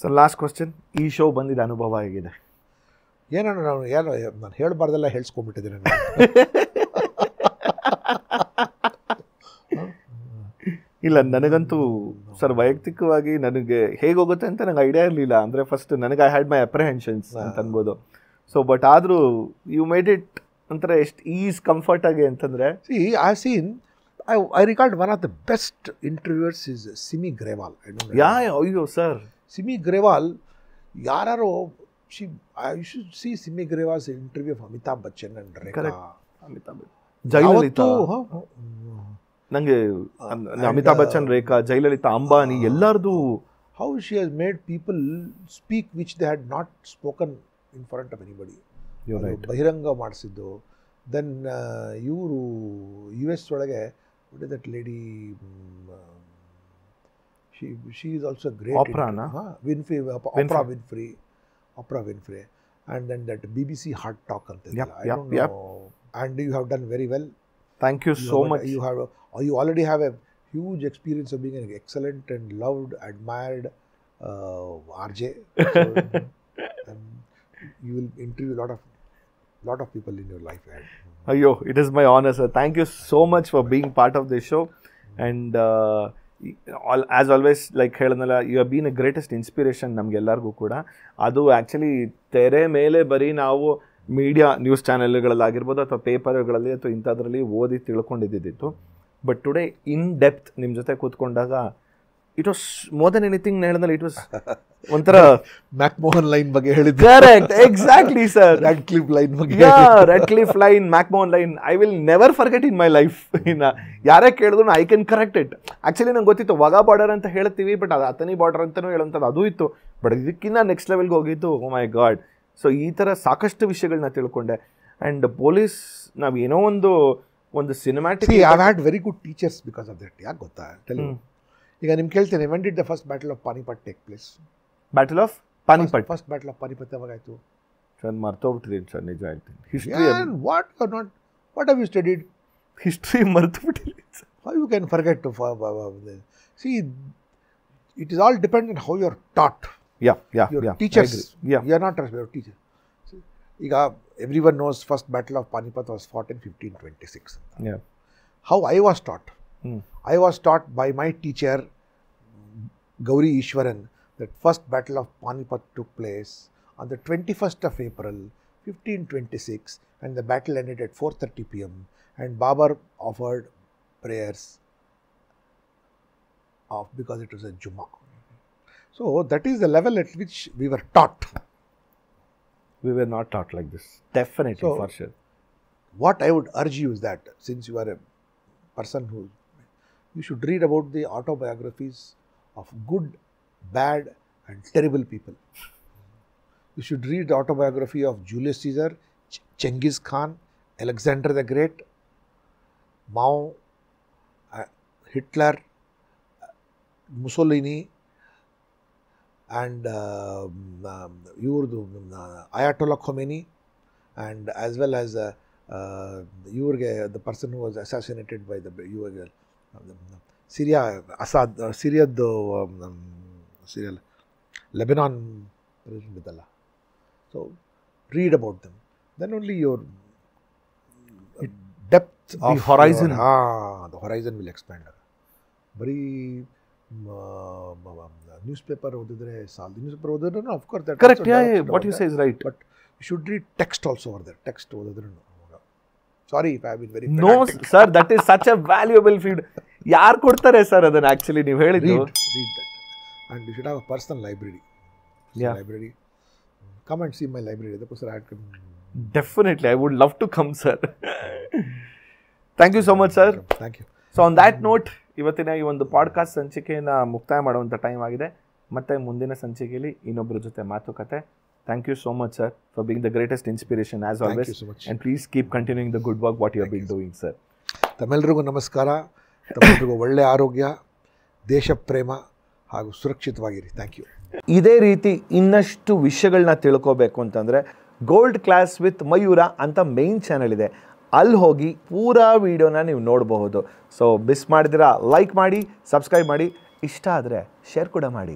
Sir last question, ಈ show ಬಂದಿದ್ದ ಅನುಭವ ಹೇಗಿದೆ? ಏನೋ ನಾನು ಹೇಳಬಾರ್ದೆಲ್ಲ ಹೇಳ್ಸ್ಕೊಂಡ್ಬಿಟ್ಟಿದ್ದೀನಿ ಇಲ್ಲ, ನನಗಂತೂ ಸರ್ ವೈಯಕ್ತಿಕವಾಗಿ ನನಗೆ ಹೇಗೆ ಹೋಗುತ್ತೆ ಅಂತ ನಂಗೆ ಐಡಿಯಾ ಇರಲಿಲ್ಲ. ಅಂದರೆ ಫಸ್ಟ್ ನನಗೆ ಐ ಹ್ಯಾಡ್ ಮೈ ಅಪ್ರಿಹೆನ್ಷನ್ಸ್ ಅಂತ ಅನ್ಬೋದು. ಸೊ ಬಟ್ ಆದರೂ ಯು ಮೇಡ್ ಇಟ್ ಒಂಥರ ಎಷ್ಟು ಈಸ್ ಕಂಫರ್ಟ್ ಆಗಿ ಅಂತಂದರೆ. I recalled one of the best interviewers is Simi Grewal. I don't know. Yeah, ಅಯ್ಯೋ ಸರ್, Simi Grewal, ಯಾರು you should see Simi Grewal's interview of Amitabh Bachchan and Rekha. Jayalalithaa, ನನಗೆ ಅಮಿತಾಬ್ ಬಚ್ಚನ್, ರೇಖಾ, ಜಯಲಲಿತಾ, ಅಂಬಾನಿ ಎಲ್ಲರದು. How she has made people speak which they had not spoken in front of anybody. You're right. ಬಹಿರಂಗ ಮಾಡಿಸಿದ್ದು. Then ಇವರು US ಒಳಗೆ what is that lady, she is also great. Oprah Winfrey, and then that BBC Hard Talk anta. I don't know. And you have done very well. Thank you so much. You already have a huge experience of being an excellent and loved, admired RJ. So, you will interview lot of people in your life. Ayyo, it is my honor, sir. Thank you so much for being part of this show. And as always, like ಹೇಳನಲ್ಲ, you have been a greatest inspiration ನಮಗೆಲ್ಲರಿಗೂ ಕೂಡ. ಅದು actually ತೆರೆ ಮೇಲೆ ಬರೀ ನಾವು media news ಚಾನೆಲ್ಗಳಲ್ಲಾಗಿರ್ಬೋದು ಅಥವಾ ಪೇಪರ್ಗಳಲ್ಲಿ ಅಥವಾ ಇಂಥದ್ರಲ್ಲಿ ಓದಿ ತಿಳ್ಕೊಂಡಿದ್ದಿತ್ತು. ಬಟ್ ಟುಡೇ ಇನ್ ಡೆಪ್ತ್ ನಿಮ್ಮ ಜೊತೆ ಕೂತ್ಕೊಂಡಾಗ it was more than anything. ಹೇಳಿದ್ನಲ್ಲ, ಇಟ್ ವಾಸ್ ಒಂಥರ ಮ್ಯಾಕ್ಮೋಹನ್ ಲೈನ್ ಬಗ್ಗೆ ಹೇಳಿದ್ದು. Correct, exactly sir. Radcliffe line ಬಗ್ಗೆ. Radcliffe line, McMahon line, I will never forget in my life. ಇನ್ನು ಯಾರೇ ಕೇಳಿದ್ರು I can correct it. Actually ನಂಗೆ ಗೊತ್ತಿತ್ತು ವಾಘಾ ಬಾರ್ಡರ್ ಅಂತ ಹೇಳ್ತೀವಿ, ಬಟ್ ಅದು ಅತನಿ ಬಾರ್ಡರ್ ಅಂತಲೂ ಹೇಳೋಂಥದ್ದು ಅದು ಇತ್ತು. ಬಟ್ ಇದಕ್ಕಿಂತ ನೆಕ್ಸ್ಟ್ ಲೆವೆಲ್ಗೆ ಹೋಗಿದ್ದು. ಓ ಮೈ ಗಾಡ್. ಸೊ ಈ ಥರ ಸಾಕಷ್ಟು ವಿಷಯಗಳನ್ನ ತಿಳ್ಕೊಂಡೆ. ಆ್ಯಂಡ್ ಪೊಲೀಸ್ ನಾವು ಏನೋ ಒಂದು cinematic. I had very good teachers because of that. ಯಾಕೆ ಗೊತ್ತಾ? ಈಗ ನಿಮ್ಗೆ ಕೇಳ್ತೇನೆ, when did the first battle of Panipat take place? Battle of Panipat, first battle of Panipat ಯಾವಾಗ ಆಯಿತು? ಸರ್ ಮರ್ತೋಗ್ಬಿಟ್ಟಿದ್ದೀನಿ ಸರ್, ನಿಜ ಹೇಳ್ತೀನಿ. History what have you studied? History ಮರ್ತುಬಿಟ್ಟಿದ್ದೀನಿ sir. How you can forget to see, it is all dependent on how you are taught. Your teachers. You are not your teacher. ಈಗ everyone knows first battle of Panipat was fought in 1526. How I was taught? I was taught by my teacher Gauri Ishwaran that first battle of Panipat took place on the 21st of April 1526, and the battle ended at 4:30 p.m. and Babar offered prayers because it was a Jummah. So that is the level at which we were taught. We were not taught like this. Definitely, so, for sure. What I would urge you is that since you are a person who, you should read about the autobiographies of good, bad and terrible people. You should read the autobiography of Julius Caesar, Genghis Khan, Alexander the Great, Mao, Hitler, Mussolini, and Ayatollah Khomeini, and as well as the person who was assassinated by the Syria, Lebanon president. So read about them. Then only your depth of the horizon. The horizon will expand. Bari newspaper ಓದಿದ್ರೆ ಸಾಲ. Newspaper ಓದಿದ್ರೆ of course that correct. What you say is right, but you should read text also over there. Text ಓದಿದ್ರೆ sorry if I have been very no sir, that is such a valuable feed. ಯಾರು ಕೊಡ್ತಾರೆ sir ಅದನ್ನ? Actually ನೀವು ಹೇಳಿದ್ದು read that, and you should have a personal library. Library, come and see my library. Definitely, I would love to come, sir. Thank you so much, sir. Thank you. So on that note, ಇವತ್ತಿನ ಈ ಒಂದು podcast ಸಂಚಿಕೆಯನ್ನು ಮುಕ್ತಾಯ ಮಾಡುವಂಥ time ಆಗಿದೆ. ಮತ್ತೆ ಮುಂದಿನ ಸಂಚಿಕೆಯಲ್ಲಿ ಇನ್ನೊಬ್ಬರ ಜೊತೆ ಮಾತುಕತೆ. Thank you so much, sir, for being the greatest inspiration as always. Thank you so much. And please keep continuing the good work what you have been doing, sir. ತಮ್ಮೆಲ್ಲರಿಗೂ ನಮಸ್ಕಾರ. ತಮ್ಮೆಲ್ಲರಿಗೂ ಒಳ್ಳೆಯ ಆರೋಗ್ಯ, ದೇಶ ಪ್ರೇಮ ಹಾಗೂ ಸುರಕ್ಷಿತವಾಗಿರಿ. Thank you. ಇದೇ ರೀತಿ ಇನ್ನಷ್ಟು ವಿಷಯಗಳನ್ನ ತಿಳ್ಕೋಬೇಕು ಅಂತಂದರೆ ಗೋಲ್ಡ್ ಕ್ಲಾಸ್ ವಿತ್ ಮಯೂರ ಅಂತ ಮೇನ್ ಚಾನಲ್ ಇದೆ. ಅಲ್ಲಿ ಹೋಗಿ ಪೂರಾ ವೀಡಿಯೋನ ನೀವು ನೋಡಬಹುದು. ಸೊ ಮಿಸ್ ಮಾಡಿದಿರಾ ಲೈಕ್ ಮಾಡಿ, ಸಬ್ಸ್ಕ್ರೈಬ್ ಮಾಡಿ, ಇಷ್ಟ ಆದರೆ ಶೇರ್ ಕೂಡ ಮಾಡಿ.